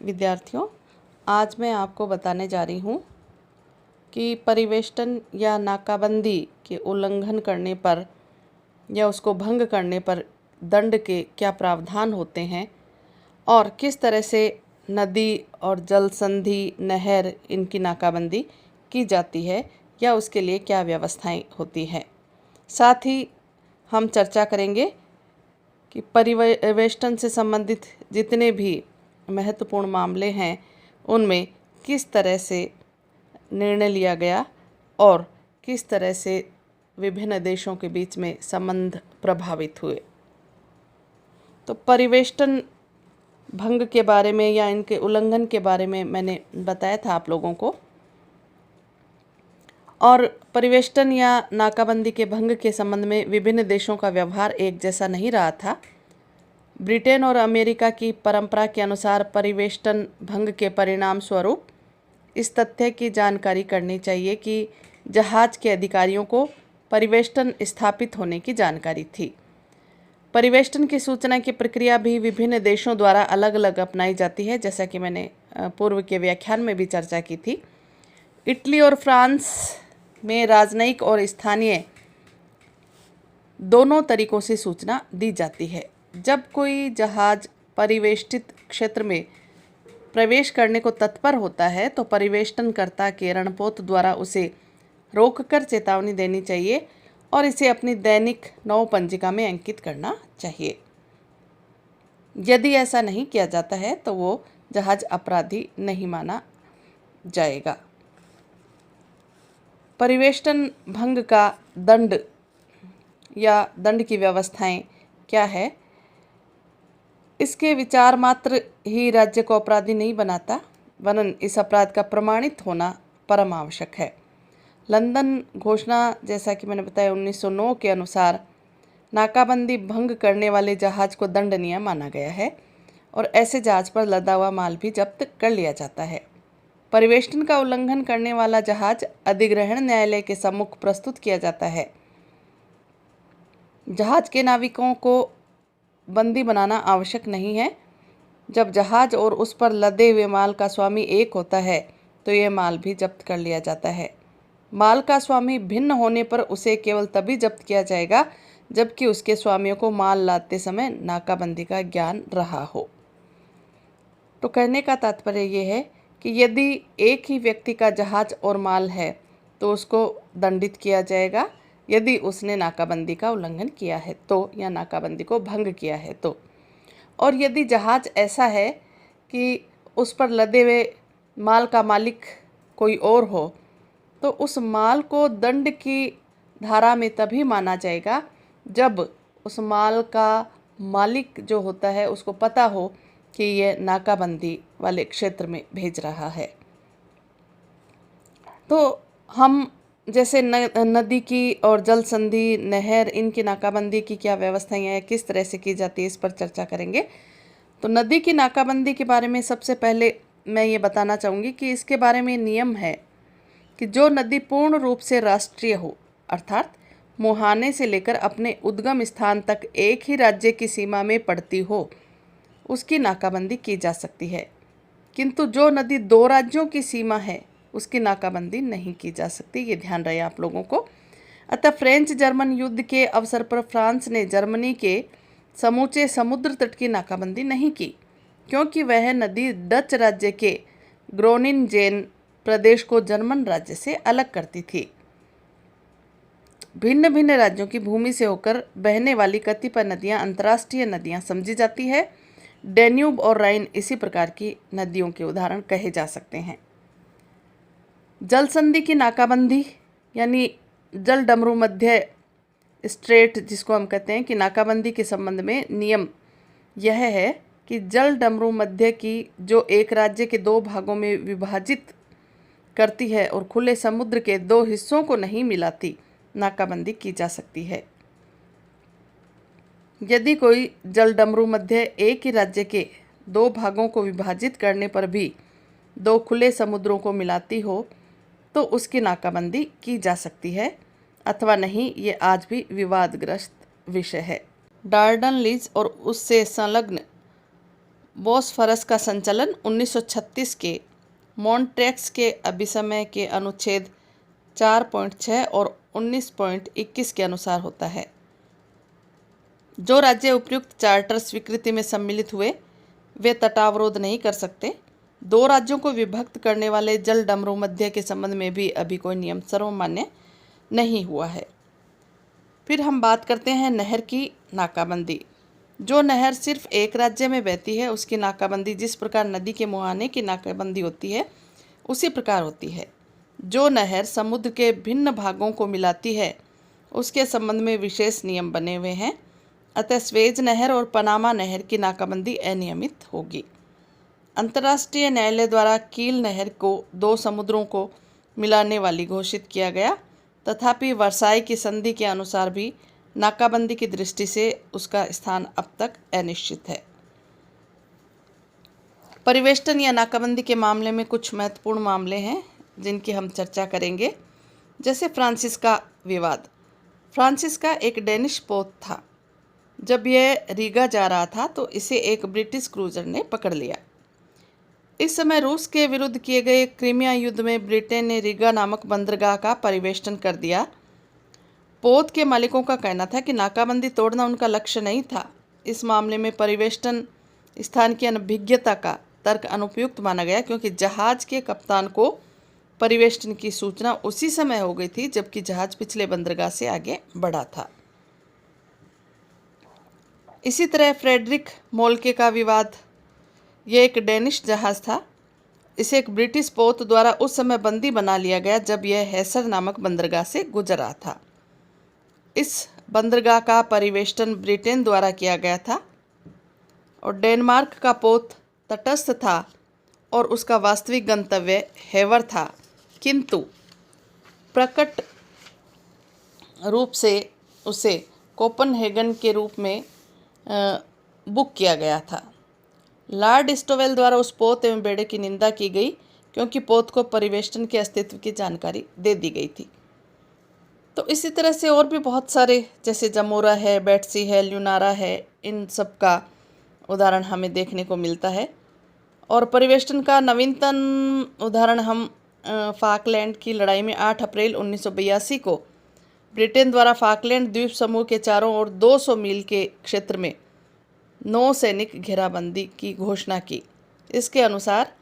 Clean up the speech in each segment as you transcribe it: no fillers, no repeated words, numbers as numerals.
विद्यार्थियों, आज मैं आपको बताने जा रही हूँ कि परिवेष्टन या नाकाबंदी के उल्लंघन करने पर या उसको भंग करने पर दंड के क्या प्रावधान होते हैं और किस तरह से नदी और जल संधि, नहर इनकी नाकाबंदी की जाती है या उसके लिए क्या व्यवस्थाएं होती हैं। साथ ही हम चर्चा करेंगे कि परिवेष्टन से संबंधित जितने भी महत्वपूर्ण मामले हैं उनमें किस तरह से निर्णय लिया गया और किस तरह से विभिन्न देशों के बीच में संबंध प्रभावित हुए। तो परिवेष्टन भंग के बारे में या इनके उल्लंघन के बारे में मैंने बताया था आप लोगों को। और परिवेष्टन या नाकाबंदी के भंग के संबंध में विभिन्न देशों का व्यवहार एक जैसा नहीं रहा था। ब्रिटेन और अमेरिका की परंपरा के अनुसार परिवेष्टन भंग के परिणाम स्वरूप इस तथ्य की जानकारी करनी चाहिए कि जहाज के अधिकारियों को परिवेष्टन स्थापित होने की जानकारी थी। परिवेष्टन की सूचना की प्रक्रिया भी विभिन्न देशों द्वारा अलग अलग अपनाई जाती है, जैसा कि मैंने पूर्व के व्याख्यान में भी चर्चा की थी। इटली और फ्रांस में राजनयिक और स्थानीय दोनों तरीकों से सूचना दी जाती है। जब कोई जहाज परिवेष्टित क्षेत्र में प्रवेश करने को तत्पर होता है तो परिवेष्टनकर्ता के रणपोत द्वारा उसे रोककर चेतावनी देनी चाहिए और इसे अपनी दैनिक नौ पंजिका में अंकित करना चाहिए। यदि ऐसा नहीं किया जाता है तो वो जहाज अपराधी नहीं माना जाएगा। परिवेष्टन भंग का दंड या दंड की व्यवस्थाएं क्या है, इसके विचार मात्र ही राज्य को अपराधी नहीं बनाता, वरन इस अपराध का प्रमाणित होना परम आवश्यक है। लंदन घोषणा, जैसा कि मैंने बताया, 1909 के अनुसार नाकाबंदी भंग करने वाले जहाज को दंडनीय माना गया है और ऐसे जहाज पर लदा हुआ माल भी जब्त कर लिया जाता है। परिवेष्टन का उल्लंघन करने वाला जहाज अधिग्रहण न्यायालय के सम्मुख प्रस्तुत किया जाता है। जहाज के नाविकों को बंदी बनाना आवश्यक नहीं है। जब जहाज और उस पर लदे हुए माल का स्वामी एक होता है तो यह माल भी जब्त कर लिया जाता है। माल का स्वामी भिन्न होने पर उसे केवल तभी जब्त किया जाएगा जबकि उसके स्वामियों को माल लादते समय नाकाबंदी का ज्ञान रहा हो। तो कहने का तात्पर्य यह है कि यदि एक ही व्यक्ति का जहाज और माल है तो उसको दंडित किया जाएगा यदि उसने नाकाबंदी का उल्लंघन किया है तो, या नाकाबंदी को भंग किया है तो। और यदि जहाज ऐसा है कि उस पर लदे हुए माल का मालिक कोई और हो तो उस माल को दंड की धारा में तभी माना जाएगा जब उस माल का मालिक जो होता है उसको पता हो कि यह नाकाबंदी वाले क्षेत्र में भेज रहा है। तो हम जैसे नदी की और जल संधि, नहर, इनकी नाकाबंदी की क्या व्यवस्थाएं हैं, किस तरह से की जाती है, इस पर चर्चा करेंगे। तो नदी की नाकाबंदी के बारे में सबसे पहले मैं ये बताना चाहूँगी कि इसके बारे में नियम है कि जो नदी पूर्ण रूप से राष्ट्रीय हो, अर्थात मुहाने से लेकर अपने उद्गम स्थान तक एक ही राज्य की सीमा में पड़ती हो, उसकी नाकाबंदी की जा सकती है। किंतु जो नदी दो राज्यों की सीमा है उसकी नाकाबंदी नहीं की जा सकती, ये ध्यान रहे आप लोगों को। अतः फ्रेंच जर्मन युद्ध के अवसर पर फ्रांस ने जर्मनी के समूचे समुद्र तट की नाकाबंदी नहीं की क्योंकि वह नदी डच राज्य के ग्रोनिंगेन प्रदेश को जर्मन राज्य से अलग करती थी। भिन्न भिन्न राज्यों की भूमि से होकर बहने वाली कतिपय नदियां अंतर्राष्ट्रीय नदियां समझी जाती है। डेन्यूब और राइन इसी प्रकार की नदियों के उदाहरण कहे जा सकते हैं। जल संधि की नाकाबंदी यानी जल डमरू मध्य स्ट्रेट, जिसको हम कहते हैं, कि नाकाबंदी के संबंध में नियम यह है कि जल डमरू मध्य की जो एक राज्य के दो भागों में विभाजित करती है और खुले समुद्र के दो हिस्सों को नहीं मिलाती, नाकाबंदी की जा सकती है। यदि कोई जल डमरू मध्य एक ही राज्य के दो भागों को विभाजित करने पर भी दो खुले समुद्रों को मिलाती हो तो उसकी नाकाबंदी की जा सकती है अथवा नहीं, ये आज भी विवादग्रस्त विषय है। डार्डन लीज और उससे संलग्न बॉस्फरस का संचालन 1936 के मॉन्ट्रैक्ट के अभिसमय के अनुच्छेद 4.6 और 19.21 के अनुसार होता है। जो राज्य उपयुक्त चार्टर स्वीकृति में सम्मिलित हुए वे तटावरोध नहीं कर सकते। दो राज्यों को विभक्त करने वाले जल डमरू मध्य के संबंध में भी अभी कोई नियम सर्वमान्य नहीं हुआ है। फिर हम बात करते हैं नहर की नाकाबंदी। जो नहर सिर्फ एक राज्य में बहती है उसकी नाकाबंदी जिस प्रकार नदी के मुहाने की नाकाबंदी होती है उसी प्रकार होती है। जो नहर समुद्र के भिन्न भागों को मिलाती है उसके संबंध में विशेष नियम बने हुए हैं। अतः स्वेज नहर और पनामा नहर की नाकाबंदी अनियमित होगी। अंतर्राष्ट्रीय न्यायालय द्वारा कील नहर को दो समुद्रों को मिलाने वाली घोषित किया गया, तथापि वर्साई की संधि के अनुसार भी नाकाबंदी की दृष्टि से उसका स्थान अब तक अनिश्चित है। परिवेष्टन या नाकाबंदी के मामले में कुछ महत्वपूर्ण मामले हैं जिनकी हम चर्चा करेंगे। जैसे फ्रांसिस का विवाद। फ्रांसिस का एक डेनिश पोत था। जब यह रीगा जा रहा था तो इसे एक ब्रिटिश क्रूजर ने पकड़ लिया। इस समय रूस के विरुद्ध किए गए क्रीमिया युद्ध में ब्रिटेन ने रीगा नामक बंदरगाह का परिवेष्टन कर दिया। पोत के मालिकों का कहना था कि नाकाबंदी तोड़ना उनका लक्ष्य नहीं था। इस मामले में परिवेष्टन स्थान की अनभिज्ञता का तर्क अनुपयुक्त माना गया, क्योंकि जहाज के कप्तान को परिवेष्टन की सूचना उसी समय हो गई थी जबकि जहाज पिछले बंदरगाह से आगे बढ़ा था। इसी तरह फ्रेडरिक मोल्के का विवाद। यह एक डेनिश जहाज था। इसे एक ब्रिटिश पोत द्वारा उस समय बंदी बना लिया गया जब यह हैसर नामक बंदरगाह से गुजर रहा था। इस बंदरगाह का परिवेष्टन ब्रिटेन द्वारा किया गया था और डेनमार्क का पोत तटस्थ था और उसका वास्तविक गंतव्य हेवर था, किंतु प्रकट रूप से उसे कोपनहेगन के रूप में बुक किया गया था। लॉर्ड स्टोवेल द्वारा उस पोत एवं बेड़े की निंदा की गई क्योंकि पोत को परिवेष्टन के अस्तित्व की जानकारी दे दी गई थी। तो इसी तरह से और भी बहुत सारे, जैसे जमोरा है, बेटसी है, ल्यूनारा है, इन सब का उदाहरण हमें देखने को मिलता है। और परिवेष्टन का नवीनतम उदाहरण हम फाकलैंड की लड़ाई में 8 अप्रैल 1982 को ब्रिटेन द्वारा फाकलैंड द्वीप समूह के चारों ओर 200 मील के क्षेत्र में नौसैनिक घेराबंदी की घोषणा की। इसके अनुसार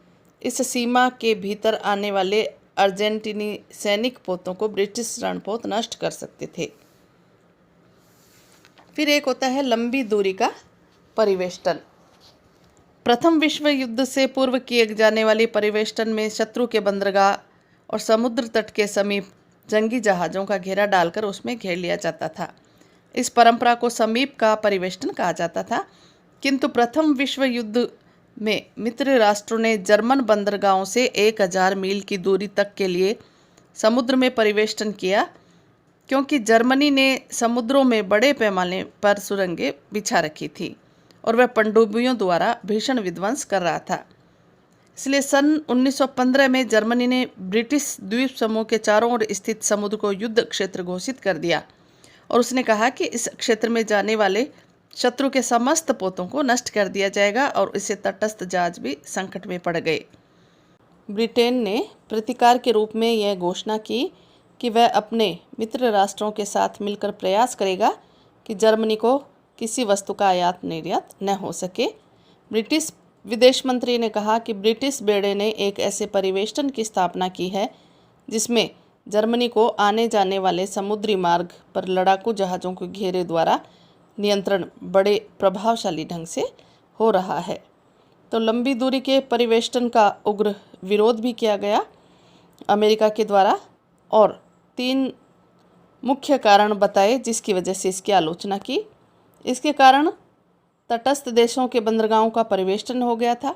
इस सीमा के भीतर आने वाले अर्जेंटीनी सैनिक पोतों को ब्रिटिश रणपोत नष्ट कर सकते थे। फिर एक होता है लंबी दूरी का परिवेष्टन। प्रथम विश्व युद्ध से पूर्व किए जाने वाली परिवेष्टन में शत्रु के बंदरगाह और समुद्र तट के समीप जंगी जहाज़ों का घेरा डालकर उसमें घेर लिया जाता था। इस परंपरा को समीप का परिवेष्टन कहा जाता था, किंतु प्रथम विश्व युद्ध में मित्र राष्ट्रों ने जर्मन बंदरगाहों से 1000 मील की दूरी तक के लिए समुद्र में परिवेष्टन किया, क्योंकि जर्मनी ने समुद्रों में बड़े पैमाने पर सुरंगें बिछा रखी थी और वह पनडुब्बियों द्वारा भीषण विध्वंस कर रहा था। इसलिए सन 1915 में जर्मनी ने ब्रिटिश द्वीप समूह के चारों ओर स्थित समुद्र को युद्ध क्षेत्र घोषित कर दिया और उसने कहा कि इस क्षेत्र में जाने वाले शत्रु के समस्त पोतों को नष्ट कर दिया जाएगा और इससे तटस्थ जहाज भी संकट में पड़ गए। ब्रिटेन ने प्रतिकार के रूप में यह घोषणा की कि वह अपने मित्र राष्ट्रों के साथ मिलकर प्रयास करेगा कि जर्मनी को किसी वस्तु का आयात निर्यात न हो सके। ब्रिटिश विदेश मंत्री ने कहा कि ब्रिटिश बेड़े ने एक ऐसे परिवेष्टन की स्थापना की है जिसमें जर्मनी को आने जाने वाले समुद्री मार्ग पर लड़ाकू जहाज़ों के घेरे द्वारा नियंत्रण बड़े प्रभावशाली ढंग से हो रहा है। तो लंबी दूरी के परिवेष्टन का उग्र विरोध भी किया गया अमेरिका के द्वारा और 3 मुख्य कारण बताए जिसकी वजह से इसकी आलोचना की। इसके कारण तटस्थ देशों के बंदरगाहों का परिवेष्टन हो गया था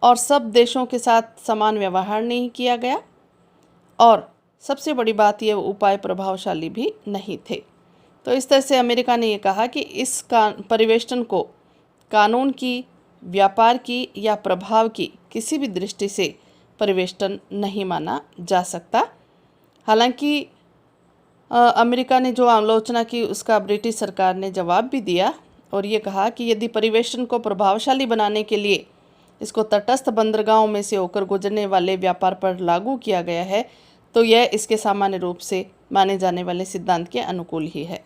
और सब देशों के साथ समान व्यवहार नहीं किया गया, और सबसे बड़ी बात यह उपाय प्रभावशाली भी नहीं थे। तो इस तरह से अमेरिका ने यह कहा कि इस परिवेष्टन को कानून की, व्यापार की या प्रभाव की किसी भी दृष्टि से परिवेष्टन नहीं माना जा सकता। हालांकि अमेरिका ने जो आलोचना की उसका ब्रिटिश सरकार ने जवाब भी दिया और ये कहा कि यदि परिवेष्टन को प्रभावशाली बनाने के लिए इसको तटस्थ बंदरगाहों में से होकर गुजरने वाले व्यापार पर लागू किया गया है तो यह इसके सामान्य रूप से माने जाने वाले सिद्धांत के अनुकूल ही है।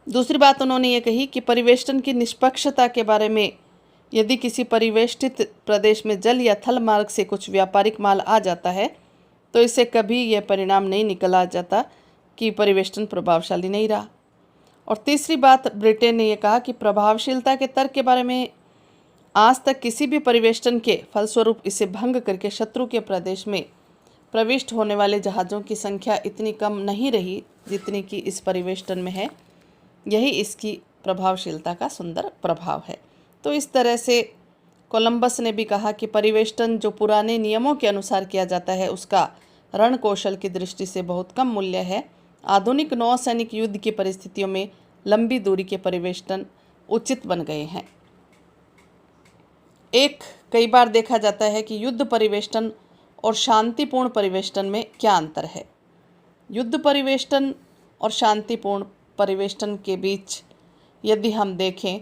दूसरी बात उन्होंने ये कही कि परिवेष्टन की निष्पक्षता के बारे में, यदि किसी परिवेष्टित प्रदेश में जल या थल मार्ग से कुछ व्यापारिक माल आ जाता है तो इससे कभी यह परिणाम नहीं निकल आ जाता कि परिवेष्टन प्रभावशाली नहीं रहा। और तीसरी बात ब्रिटेन ने यह कहा कि प्रभावशीलता के तर्क के बारे में आज तक किसी भी परिवेष्टन के फलस्वरूप इसे भंग करके शत्रु के प्रदेश में प्रविष्ट होने वाले जहाज़ों की संख्या इतनी कम नहीं रही जितनी कि इस परिवेष्टन में है। यही इसकी प्रभावशीलता का सुंदर प्रभाव है। तो इस तरह से कोलंबस ने भी कहा कि परिवेष्टन जो पुराने नियमों के अनुसार किया जाता है उसका रण कौशल की दृष्टि से बहुत कम मूल्य है। आधुनिक नौसैनिक युद्ध की परिस्थितियों में लंबी दूरी के परिवेष्टन उचित बन गए हैं। कई बार देखा जाता है कि युद्ध परिवेष्टन और शांतिपूर्ण परिवेष्टन में क्या अंतर है। युद्ध परिवेष्टन और शांतिपूर्ण परिवेष्टन के बीच यदि हम देखें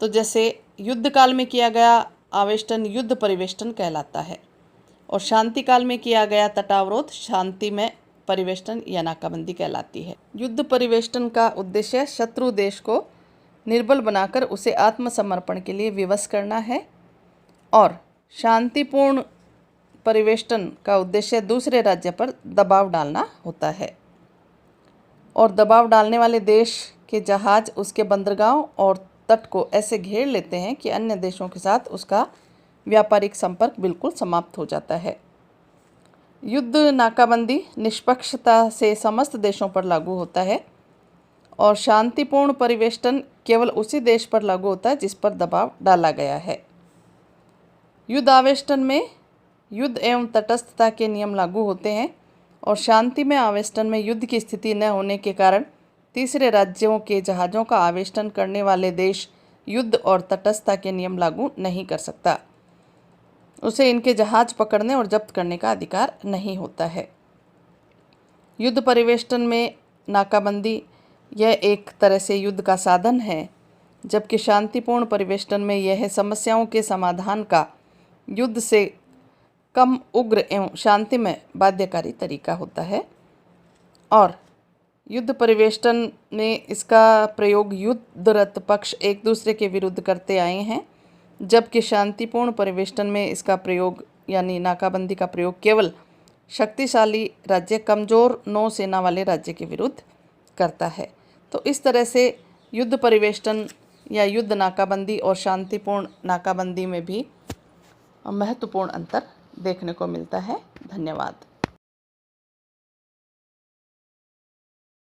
तो जैसे युद्ध काल में किया गया आवेष्टन युद्ध परिवेष्टन कहलाता है और शांति काल में किया गया तटावरोध शांति में परिवेष्टन या नाकाबंदी कहलाती है। युद्ध परिवेष्टन का उद्देश्य शत्रु देश को निर्बल बनाकर उसे आत्मसमर्पण के लिए विवश करना है और शांतिपूर्ण परिवेष्टन का उद्देश्य दूसरे राज्य पर दबाव डालना होता है और दबाव डालने वाले देश के जहाज उसके बंदरगाहों और तट को ऐसे घेर लेते हैं कि अन्य देशों के साथ उसका व्यापारिक संपर्क बिल्कुल समाप्त हो जाता है। युद्ध नाकाबंदी निष्पक्षता से समस्त देशों पर लागू होता है और शांतिपूर्ण परिवेष्टन केवल उसी देश पर लागू होता है जिस पर दबाव डाला गया है। युद्ध आवेष्टन में युद्ध एवं तटस्थता के नियम लागू होते हैं और शांति में आवेष्टन में युद्ध की स्थिति न होने के कारण तीसरे राज्यों के जहाज़ों का आवेष्टन करने वाले देश युद्ध और तटस्थता के नियम लागू नहीं कर सकता। उसे इनके जहाज़ पकड़ने और जब्त करने का अधिकार नहीं होता है। युद्ध परिवेष्टन में नाकाबंदी यह एक तरह से युद्ध का साधन है, जबकि शांतिपूर्ण परिवेष्टन में यह समस्याओं के समाधान का युद्ध से कम उग्र एवं शांतिमय बाध्यकारी तरीका होता है। और युद्ध परिवेष्टन में इसका प्रयोग युद्धरत पक्ष एक दूसरे के विरुद्ध करते आए हैं, जबकि शांतिपूर्ण परिवेष्टन में इसका प्रयोग यानी नाकाबंदी का प्रयोग केवल शक्तिशाली राज्य कमज़ोर नौसेना वाले राज्य के विरुद्ध करता है। तो इस तरह से युद्ध परिवेष्टन या युद्ध नाकाबंदी और शांतिपूर्ण नाकाबंदी में भी महत्वपूर्ण अंतर देखने को मिलता है। धन्यवाद।